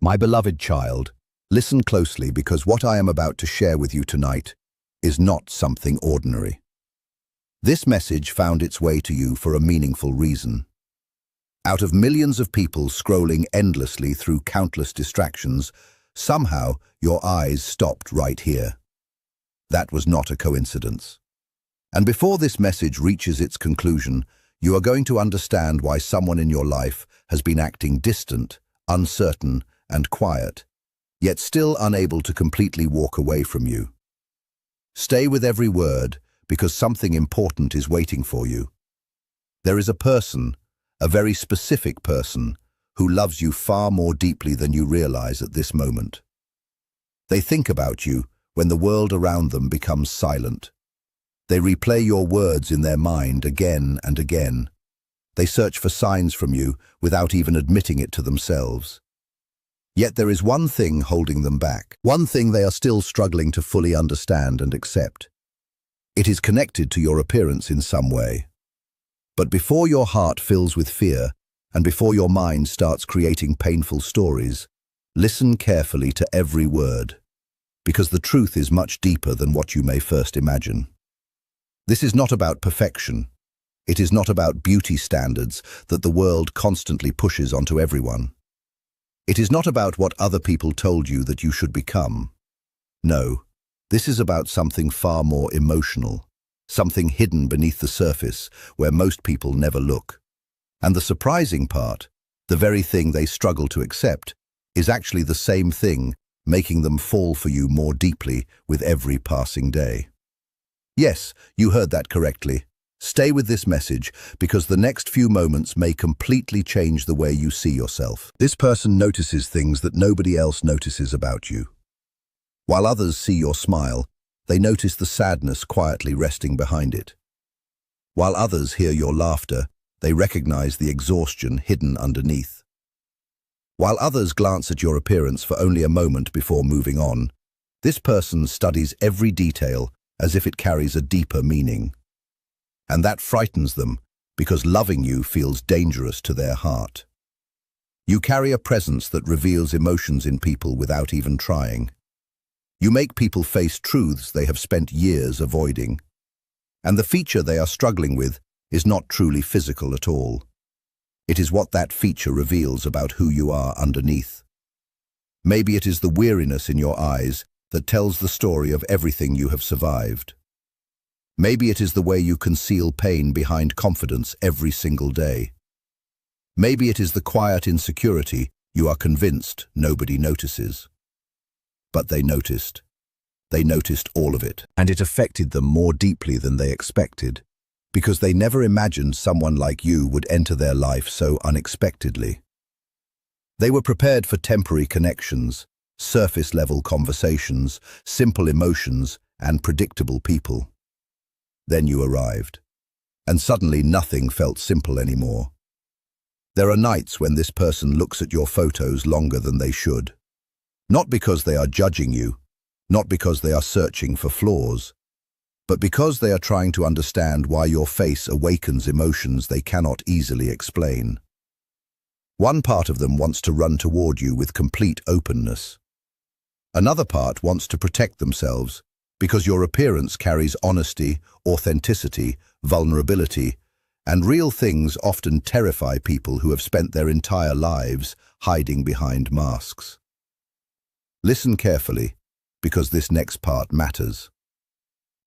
My beloved child, listen closely because what I am about to share with you tonight is not something ordinary. This message found its way to you for a meaningful reason. Out of millions of people scrolling endlessly through countless distractions, somehow your eyes stopped right here. That was not a coincidence. And before this message reaches its conclusion, you are going to understand why someone in your life has been acting distant, uncertain, and quiet, yet still unable to completely walk away from you. Stay with every word, because something important is waiting for you. There is a person, a very specific person, who loves you far more deeply than you realize at this moment. They think about you when the world around them becomes silent. They replay your words in their mind again and again. They search for signs from you without even admitting it to themselves. Yet there is one thing holding them back, one thing they are still struggling to fully understand and accept. It is connected to your appearance in some way. But before your heart fills with fear, and before your mind starts creating painful stories, listen carefully to every word, because the truth is much deeper than what you may first imagine. This is not about perfection. It is not about beauty standards that the world constantly pushes onto everyone. It is not about what other people told you that you should become. No, this is about something far more emotional, something hidden beneath the surface where most people never look. And the surprising part, the very thing they struggle to accept, is actually the same thing making them fall for you more deeply with every passing day. Yes, you heard that correctly. Stay with this message because the next few moments may completely change the way you see yourself. This person notices things that nobody else notices about you. While others see your smile, they notice the sadness quietly resting behind it. While others hear your laughter, they recognize the exhaustion hidden underneath. While others glance at your appearance for only a moment before moving on, this person studies every detail as if it carries a deeper meaning. And that frightens them because loving you feels dangerous to their heart. You carry a presence that reveals emotions in people without even trying. You make people face truths they have spent years avoiding. And the feature they are struggling with is not truly physical at all. It is what that feature reveals about who you are underneath. Maybe it is the weariness in your eyes that tells the story of everything you have survived. Maybe it is the way you conceal pain behind confidence every single day. Maybe it is the quiet insecurity you are convinced nobody notices. But they noticed. They noticed all of it, and it affected them more deeply than they expected, because they never imagined someone like you would enter their life so unexpectedly. They were prepared for temporary connections, surface-level conversations, simple emotions, and predictable people. Then you arrived, and suddenly nothing felt simple anymore. There are nights when this person looks at your photos longer than they should. Not because they are judging you, not because they are searching for flaws, but because they are trying to understand why your face awakens emotions they cannot easily explain. One part of them wants to run toward you with complete openness. Another part wants to protect themselves because your appearance carries honesty, authenticity, vulnerability, and real things often terrify people who have spent their entire lives hiding behind masks. Listen carefully, because this next part matters.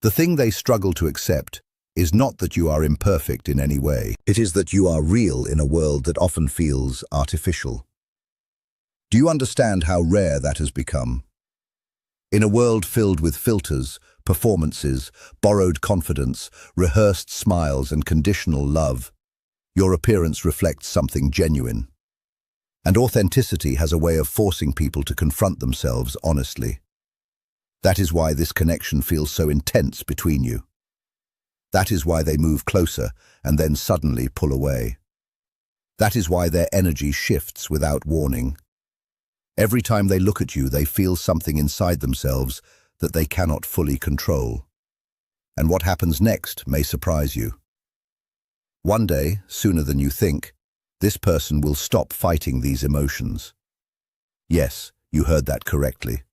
The thing they struggle to accept is not that you are imperfect in any way. It is that you are real in a world that often feels artificial. Do you understand how rare that has become? In a world filled with filters, performances, borrowed confidence, rehearsed smiles, and conditional love, your appearance reflects something genuine. And authenticity has a way of forcing people to confront themselves honestly. That is why this connection feels so intense between you. That is why they move closer and then suddenly pull away. That is why their energy shifts without warning. Every time they look at you, they feel something inside themselves that they cannot fully control. And what happens next may surprise you. One day, sooner than you think, this person will stop fighting these emotions. Yes, you heard that correctly.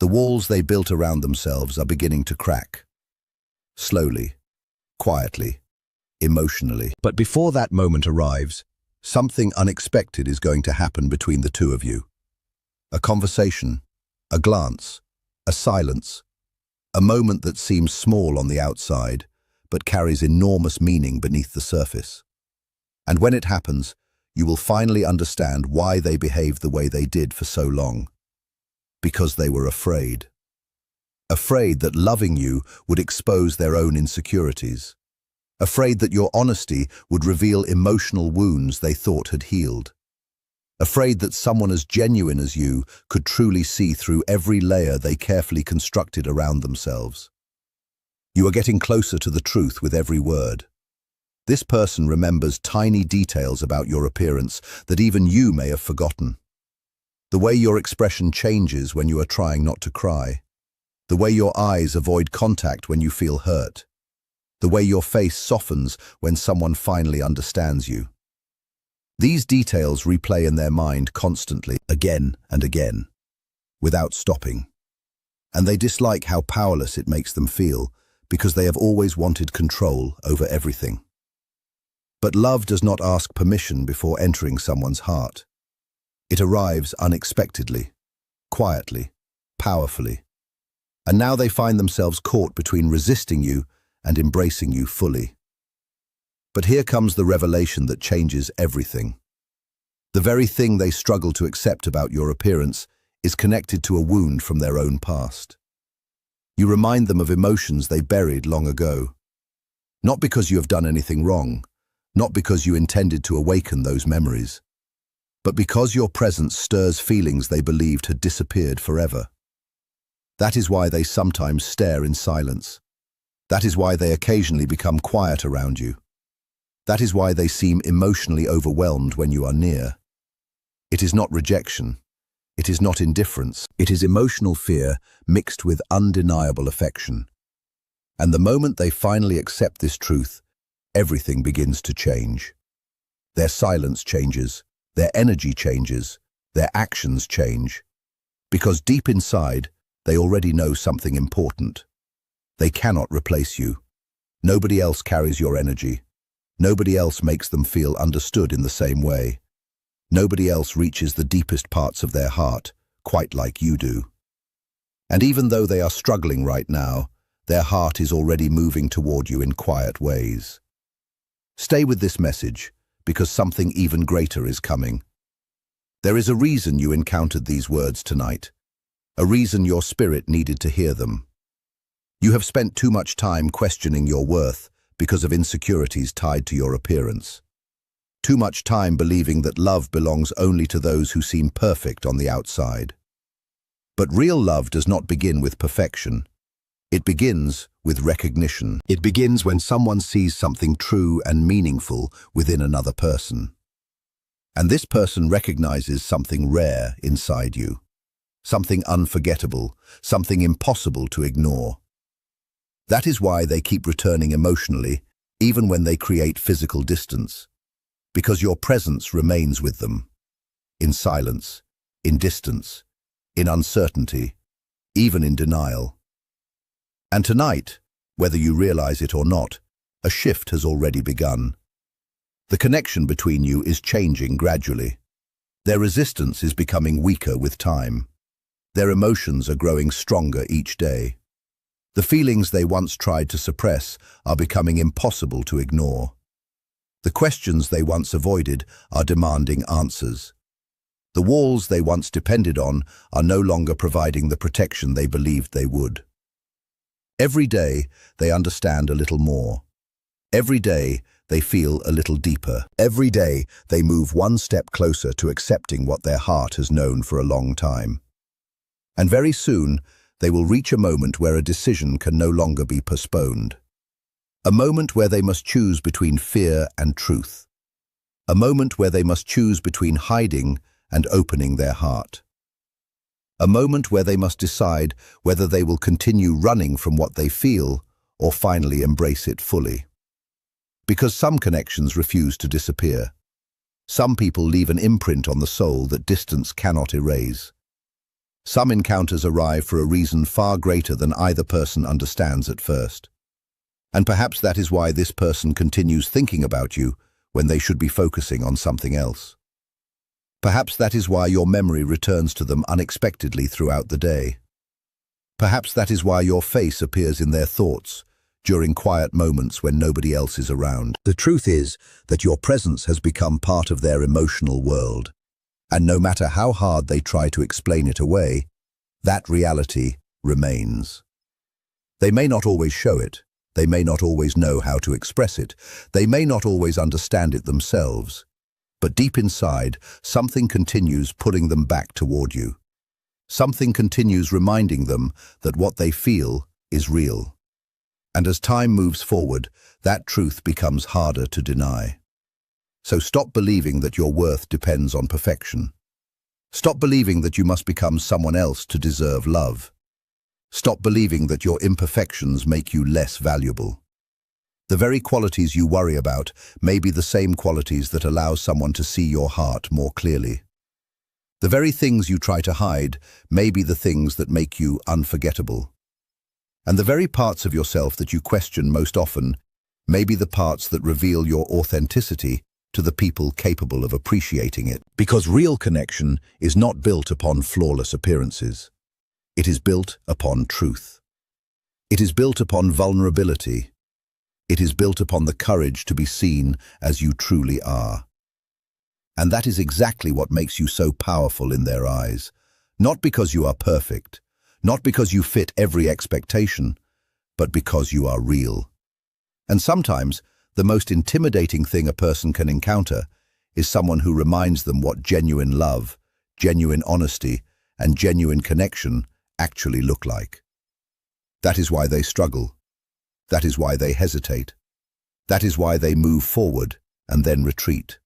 The walls they built around themselves are beginning to crack. Slowly, quietly, emotionally. But before that moment arrives, something unexpected is going to happen between the two of you. A conversation, a glance, a silence, a moment that seems small on the outside, but carries enormous meaning beneath the surface. And when it happens, you will finally understand why they behaved the way they did for so long. Because they were afraid. Afraid that loving you would expose their own insecurities. Afraid that your honesty would reveal emotional wounds they thought had healed. Afraid that someone as genuine as you could truly see through every layer they carefully constructed around themselves. You are getting closer to the truth with every word. This person remembers tiny details about your appearance that even you may have forgotten. The way your expression changes when you are trying not to cry. The way your eyes avoid contact when you feel hurt. The way your face softens when someone finally understands you. These details replay in their mind constantly, again and again, without stopping. And they dislike how powerless it makes them feel because they have always wanted control over everything. But love does not ask permission before entering someone's heart. It arrives unexpectedly, quietly, powerfully. And now they find themselves caught between resisting you and embracing you fully. But here comes the revelation that changes everything. The very thing they struggle to accept about your appearance is connected to a wound from their own past. You remind them of emotions they buried long ago. Not because you have done anything wrong, not because you intended to awaken those memories, but because your presence stirs feelings they believed had disappeared forever. That is why they sometimes stare in silence. That is why they occasionally become quiet around you. That is why they seem emotionally overwhelmed when you are near. It is not rejection. It is not indifference. It is emotional fear mixed with undeniable affection. And the moment they finally accept this truth, everything begins to change. Their silence changes, their energy changes, their actions change. Because deep inside, they already know something important. They cannot replace you. Nobody else carries your energy. Nobody else makes them feel understood in the same way. Nobody else reaches the deepest parts of their heart, quite like you do. And even though they are struggling right now, their heart is already moving toward you in quiet ways. Stay with this message, because something even greater is coming. There is a reason you encountered these words tonight, a reason your spirit needed to hear them. You have spent too much time questioning your worth because of insecurities tied to your appearance. Too much time believing that love belongs only to those who seem perfect on the outside. But real love does not begin with perfection. It begins with recognition. It begins when someone sees something true and meaningful within another person. And this person recognizes something rare inside you. Something unforgettable, something impossible to ignore. That is why they keep returning emotionally, even when they create physical distance. Because your presence remains with them. In silence, in distance, in uncertainty, even in denial. And tonight, whether you realize it or not, a shift has already begun. The connection between you is changing gradually. Their resistance is becoming weaker with time. Their emotions are growing stronger each day. The feelings they once tried to suppress are becoming impossible to ignore. The questions they once avoided are demanding answers. The walls they once depended on are no longer providing the protection they believed they would. Every day, they understand a little more. Every day, they feel a little deeper. Every day, they move one step closer to accepting what their heart has known for a long time. And very soon, they will reach a moment where a decision can no longer be postponed. A moment where they must choose between fear and truth. A moment where they must choose between hiding and opening their heart. A moment where they must decide whether they will continue running from what they feel or finally embrace it fully. Because some connections refuse to disappear. Some people leave an imprint on the soul that distance cannot erase. Some encounters arrive for a reason far greater than either person understands at first. And perhaps that is why this person continues thinking about you when they should be focusing on something else. Perhaps that is why your memory returns to them unexpectedly throughout the day. Perhaps that is why your face appears in their thoughts during quiet moments when nobody else is around. The truth is that your presence has become part of their emotional world, and no matter how hard they try to explain it away, that reality remains. They may not always show it, they may not always know how to express it, they may not always understand it themselves, but deep inside, something continues pulling them back toward you. Something continues reminding them that what they feel is real. And as time moves forward, that truth becomes harder to deny. So stop believing that your worth depends on perfection. Stop believing that you must become someone else to deserve love. Stop believing that your imperfections make you less valuable. The very qualities you worry about may be the same qualities that allow someone to see your heart more clearly. The very things you try to hide may be the things that make you unforgettable. And the very parts of yourself that you question most often may be the parts that reveal your authenticity to the people capable of appreciating it. Because real connection is not built upon flawless appearances. It is built upon truth. It is built upon vulnerability. It is built upon the courage to be seen as you truly are. And that is exactly what makes you so powerful in their eyes. Not because you are perfect, not because you fit every expectation, but because you are real. And sometimes, the most intimidating thing a person can encounter is someone who reminds them what genuine love, genuine honesty, and genuine connection actually look like. That is why they struggle. That is why they hesitate. That is why they move forward and then retreat.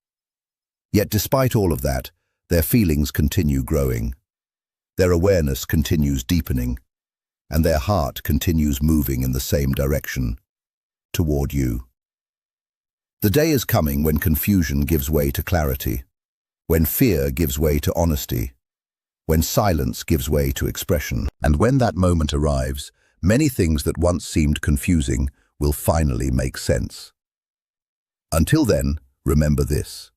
Yet despite all of that, their feelings continue growing. Their awareness continues deepening, and their heart continues moving in the same direction, toward you. The day is coming when confusion gives way to clarity, when fear gives way to honesty, when silence gives way to expression. And when that moment arrives, many things that once seemed confusing will finally make sense. Until then, remember this.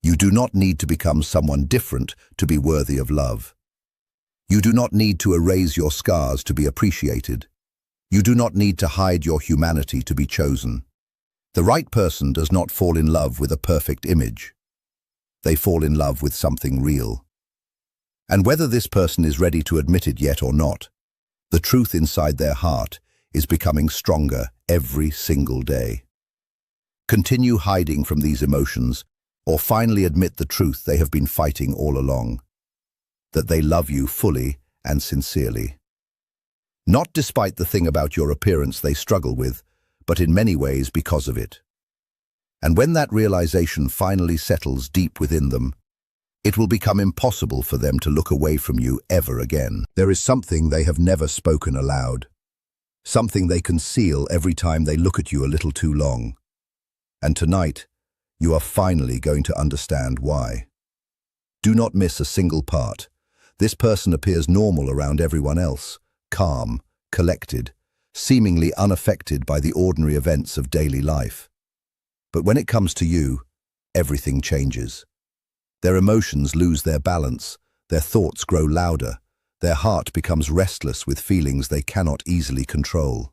You do not need to become someone different to be worthy of love. You do not need to erase your scars to be appreciated. You do not need to hide your humanity to be chosen. The right person does not fall in love with a perfect image. They fall in love with something real. And whether this person is ready to admit it yet or not, the truth inside their heart is becoming stronger every single day. Continue hiding from these emotions, or finally admit the truth they have been fighting all along. That they love you fully and sincerely. Not despite the thing about your appearance they struggle with, but in many ways because of it. And when that realization finally settles deep within them, it will become impossible for them to look away from you ever again. There is something they have never spoken aloud. Something they conceal every time they look at you a little too long. And tonight, you are finally going to understand why. Do not miss a single part. This person appears normal around everyone else, calm, collected, seemingly unaffected by the ordinary events of daily life. But when it comes to you, everything changes. Their emotions lose their balance, their thoughts grow louder, their heart becomes restless with feelings they cannot easily control.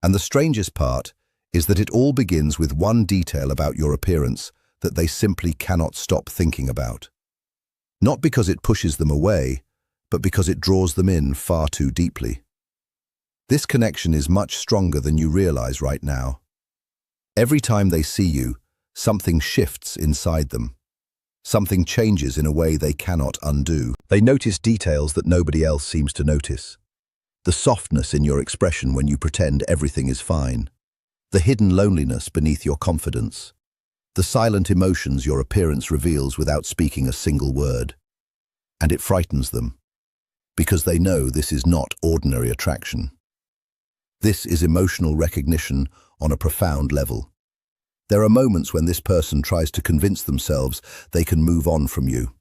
And the strangest part is that it all begins with one detail about your appearance that they simply cannot stop thinking about. Not because it pushes them away, but because it draws them in far too deeply. This connection is much stronger than you realize right now. Every time they see you, something shifts inside them. Something changes in a way they cannot undo. They notice details that nobody else seems to notice. The softness in your expression when you pretend everything is fine. The hidden loneliness beneath your confidence. The silent emotions your appearance reveals without speaking a single word. And it frightens them, because they know this is not ordinary attraction. This is emotional recognition on a profound level. There are moments when this person tries to convince themselves they can move on from you.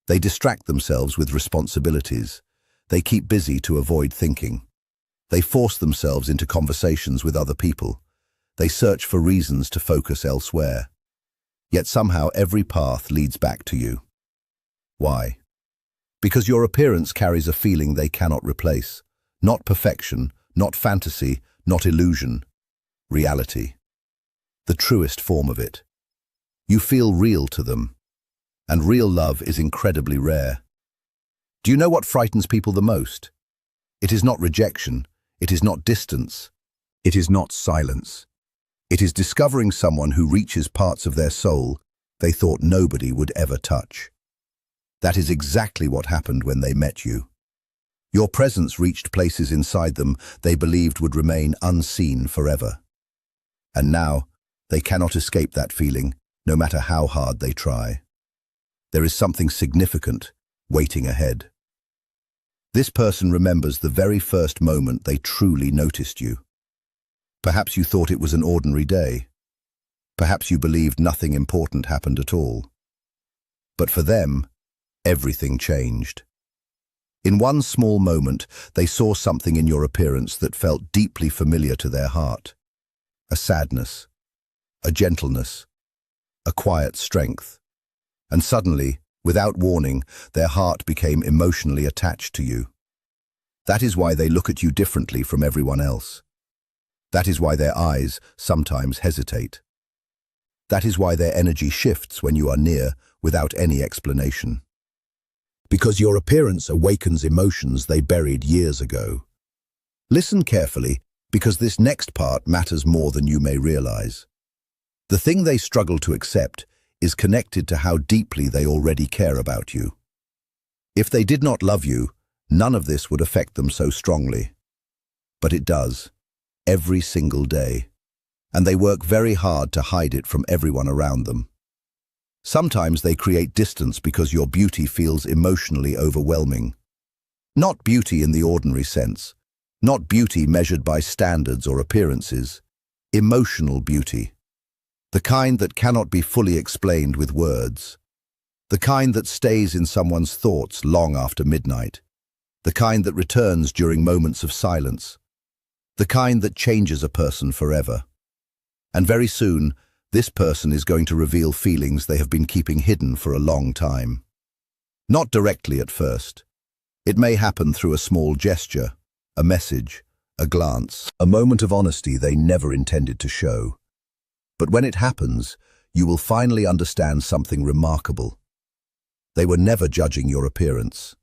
They distract themselves with responsibilities. They keep busy to avoid thinking. They force themselves into conversations with other people. They search for reasons to focus elsewhere. Yet somehow every path leads back to you. Why? Because your appearance carries a feeling they cannot replace. Not perfection, not fantasy, not illusion. Reality. The truest form of it. You feel real to them. And real love is incredibly rare. Do you know what frightens people the most? It is not rejection. It is not distance. It is not silence. It is discovering someone who reaches parts of their soul they thought nobody would ever touch. That is exactly what happened when they met you. Your presence reached places inside them they believed would remain unseen forever. And now, they cannot escape that feeling, no matter how hard they try. There is something significant waiting ahead. This person remembers the very first moment they truly noticed you. Perhaps you thought it was an ordinary day. Perhaps you believed nothing important happened at all. But for them, everything changed. In one small moment, they saw something in your appearance that felt deeply familiar to their heart. A sadness, a gentleness, a quiet strength. And suddenly, without warning, their heart became emotionally attached to you. That is why they look at you differently from everyone else. That is why their eyes sometimes hesitate. That is why their energy shifts when you are near without any explanation. Because your appearance awakens emotions they buried years ago. Listen carefully, because this next part matters more than you may realize. The thing they struggle to accept is connected to how deeply they already care about you. If they did not love you, none of this would affect them so strongly. But it does, every single day, and they work very hard to hide it from everyone around them. Sometimes they create distance because your beauty feels emotionally overwhelming. Not beauty in the ordinary sense, not beauty measured by standards or appearances, emotional beauty. The kind that cannot be fully explained with words. The kind that stays in someone's thoughts long after midnight. The kind that returns during moments of silence. The kind that changes a person forever. And very soon, this person is going to reveal feelings they have been keeping hidden for a long time. Not directly at first. It may happen through a small gesture, a message, a glance, a moment of honesty they never intended to show. But when it happens, you will finally understand something remarkable. They were never judging your appearance.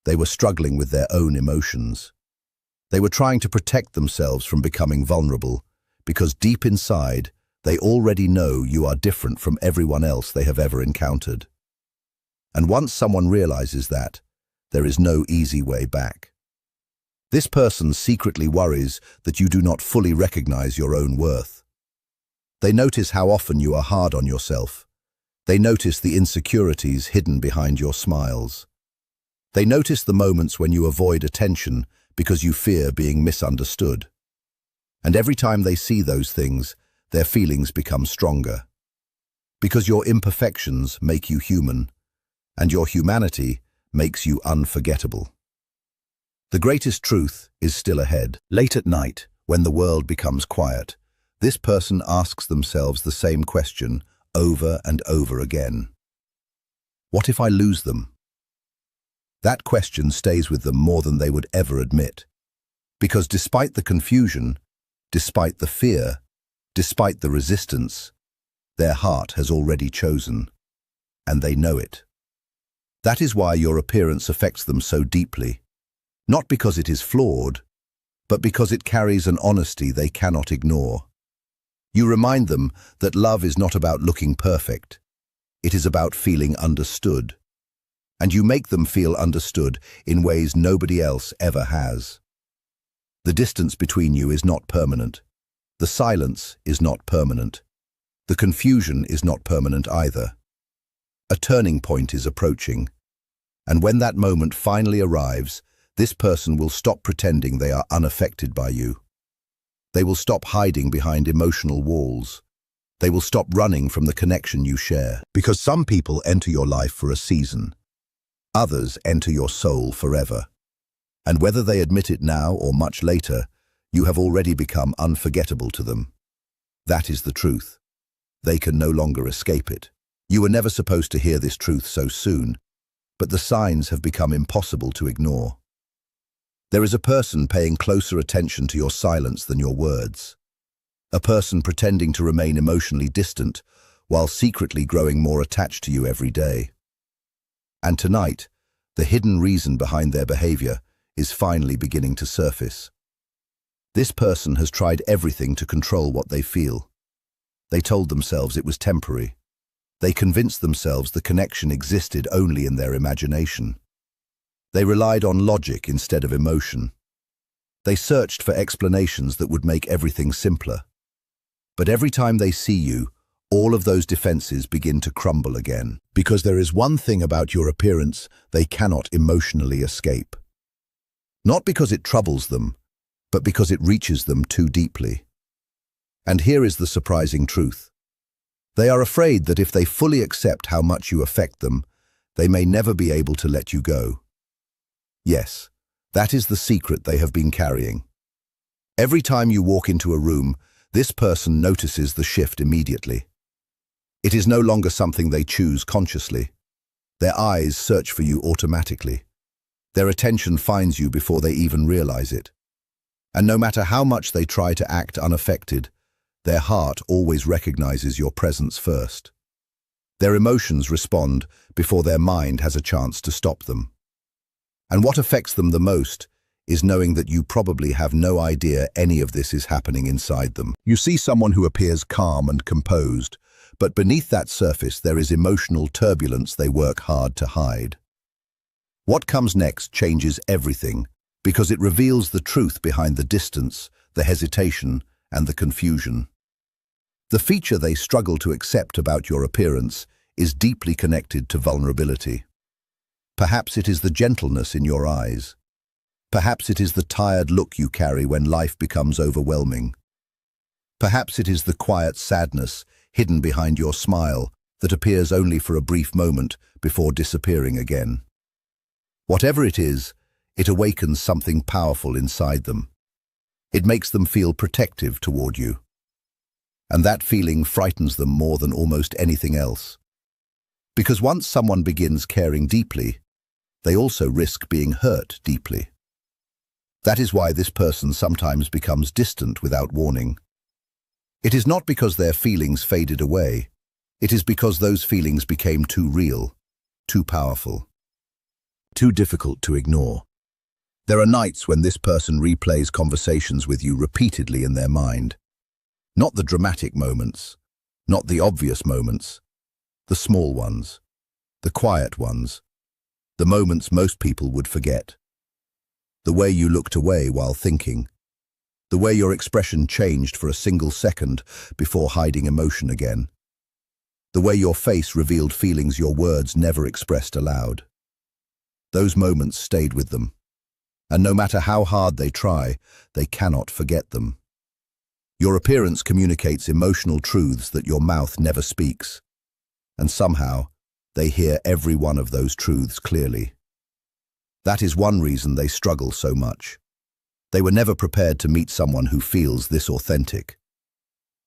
They were struggling with their own emotions. They were trying to protect themselves from becoming vulnerable, because deep inside, they already know you are different from everyone else they have ever encountered. And once someone realizes that, there is no easy way back. This person secretly worries that you do not fully recognize your own worth. They notice how often you are hard on yourself. They notice the insecurities hidden behind your smiles. They notice the moments when you avoid attention because you fear being misunderstood. And every time they see those things, their feelings become stronger. Because your imperfections make you human, and your humanity makes you unforgettable. The greatest truth is still ahead. Late at night, when the world becomes quiet, this person asks themselves the same question over and over again. What if I lose them? That question stays with them more than they would ever admit. Because despite the confusion, despite the fear, despite the resistance, their heart has already chosen, and they know it. That is why your appearance affects them so deeply, not because it is flawed, but because it carries an honesty they cannot ignore. You remind them that love is not about looking perfect. It is about feeling understood. And you make them feel understood in ways nobody else ever has. The distance between you is not permanent. The silence is not permanent. The confusion is not permanent either. A turning point is approaching. And when that moment finally arrives, this person will stop pretending they are unaffected by you. They will stop hiding behind emotional walls. They will stop running from the connection you share. Because some people enter your life for a season. Others enter your soul forever. And whether they admit it now or much later, you have already become unforgettable to them. That is the truth. They can no longer escape it. You were never supposed to hear this truth so soon, but the signs have become impossible to ignore. There is a person paying closer attention to your silence than your words. A person pretending to remain emotionally distant while secretly growing more attached to you every day. And tonight, the hidden reason behind their behavior is finally beginning to surface. This person has tried everything to control what they feel. They told themselves it was temporary. They convinced themselves the connection existed only in their imagination. They relied on logic instead of emotion. They searched for explanations that would make everything simpler. But every time they see you, all of those defenses begin to crumble again. Because there is one thing about your appearance they cannot emotionally escape. Not because it troubles them, but because it reaches them too deeply. And here is the surprising truth. They are afraid that if they fully accept how much you affect them, they may never be able to let you go. Yes, that is the secret they have been carrying. Every time you walk into a room, this person notices the shift immediately. It is no longer something they choose consciously. Their eyes search for you automatically. Their attention finds you before they even realize it. And no matter how much they try to act unaffected, their heart always recognizes your presence first. Their emotions respond before their mind has a chance to stop them. And what affects them the most is knowing that you probably have no idea any of this is happening inside them. You see someone who appears calm and composed, but beneath that surface there is emotional turbulence they work hard to hide. What comes next changes everything, because it reveals the truth behind the distance, the hesitation, and the confusion. The feature they struggle to accept about your appearance is deeply connected to vulnerability. Perhaps it is the gentleness in your eyes. Perhaps it is the tired look you carry when life becomes overwhelming. Perhaps it is the quiet sadness hidden behind your smile that appears only for a brief moment before disappearing again. Whatever it is, it awakens something powerful inside them. It makes them feel protective toward you. And that feeling frightens them more than almost anything else. Because once someone begins caring deeply, they also risk being hurt deeply. That is why this person sometimes becomes distant without warning. It is not because their feelings faded away. It is because those feelings became too real, too powerful, too difficult to ignore. There are nights when this person replays conversations with you repeatedly in their mind. Not the dramatic moments, not the obvious moments, the small ones, the quiet ones, the moments most people would forget. The way you looked away while thinking, the way your expression changed for a single second before hiding emotion again, the way your face revealed feelings your words never expressed aloud. Those moments stayed with them, and no matter how hard they try, they cannot forget them. Your appearance communicates emotional truths that your mouth never speaks, and somehow they hear every one of those truths clearly. That is one reason they struggle so much. They were never prepared to meet someone who feels this authentic.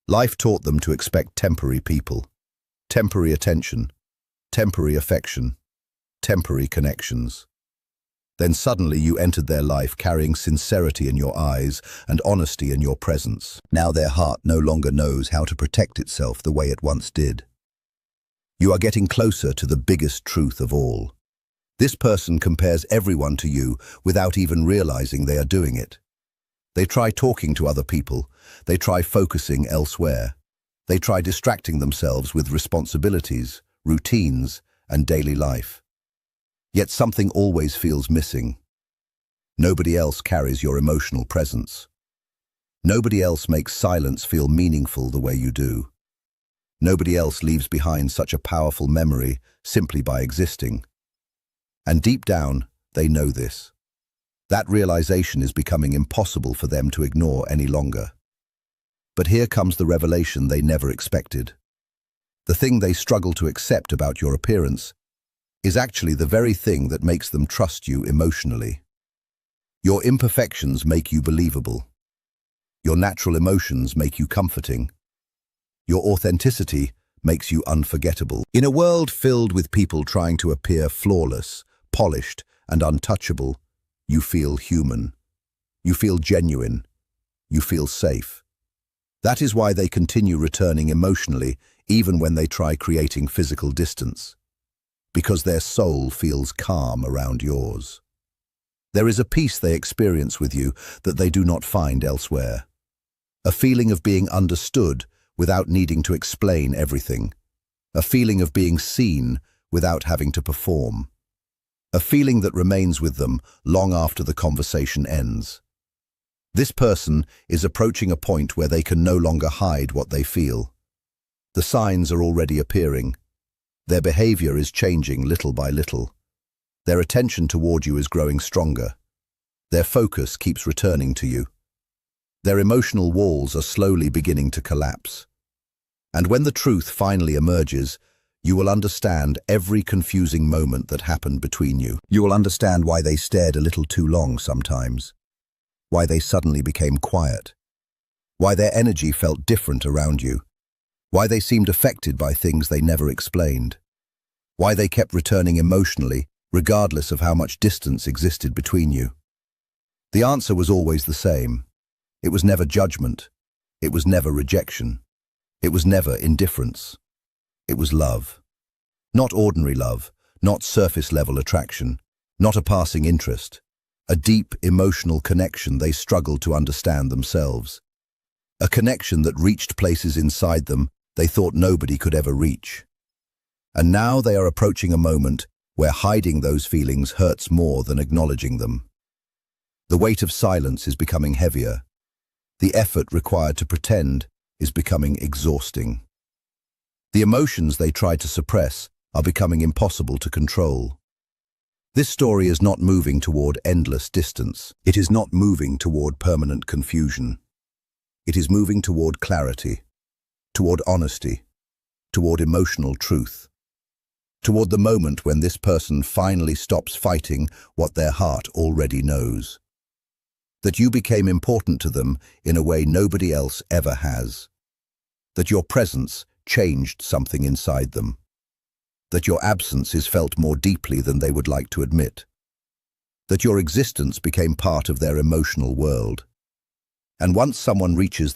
Life taught them to expect temporary people, temporary attention, temporary affection, temporary connections. Then suddenly you entered their life carrying sincerity in your eyes and honesty in your presence. Now their heart no longer knows how to protect itself the way it once did. You are getting closer to the biggest truth of all. This person compares everyone to you without even realizing they are doing it. They try talking to other people. They try focusing elsewhere. They try distracting themselves with responsibilities, routines, and daily life. Yet something always feels missing. Nobody else carries your emotional presence. Nobody else makes silence feel meaningful the way you do. Nobody else leaves behind such a powerful memory simply by existing. And deep down, they know this. That realization is becoming impossible for them to ignore any longer. But here comes the revelation they never expected. The thing they struggle to accept about your appearance is actually the very thing that makes them trust you emotionally. Your imperfections make you believable. Your natural emotions make you comforting. Your authenticity makes you unforgettable. In a world filled with people trying to appear flawless, polished, and untouchable, you feel human. You feel genuine. You feel safe. That is why they continue returning emotionally, even when they try creating physical distance. Because their soul feels calm around yours. There is a peace they experience with you that they do not find elsewhere. A feeling of being understood without needing to explain everything. A feeling of being seen without having to perform. A feeling that remains with them long after the conversation ends. This person is approaching a point where they can no longer hide what they feel. The signs are already appearing. Their behavior is changing little by little. Their attention toward you is growing stronger. Their focus keeps returning to you. Their emotional walls are slowly beginning to collapse. And when the truth finally emerges, you will understand every confusing moment that happened between you. You will understand why they stared a little too long sometimes. Why they suddenly became quiet. Why their energy felt different around you. Why they seemed affected by things they never explained. Why they kept returning emotionally, regardless of how much distance existed between you. The answer was always the same. It was never judgment. It was never rejection. It was never indifference. It was love. Not ordinary love, not surface-level attraction, not a passing interest. A deep, emotional connection they struggled to understand themselves. A connection that reached places inside them they thought nobody could ever reach. And now they are approaching a moment where hiding those feelings hurts more than acknowledging them. The weight of silence is becoming heavier. The effort required to pretend is becoming exhausting. The emotions they tried to suppress are becoming impossible to control. This story is not moving toward endless distance. It is not moving toward permanent confusion. It is moving toward clarity, toward honesty, toward emotional truth, toward the moment when this person finally stops fighting what their heart already knows. That you became important to them in a way nobody else ever has. That your presence changed something inside them. That your absence is felt more deeply than they would like to admit. That your existence became part of their emotional world. And once someone reaches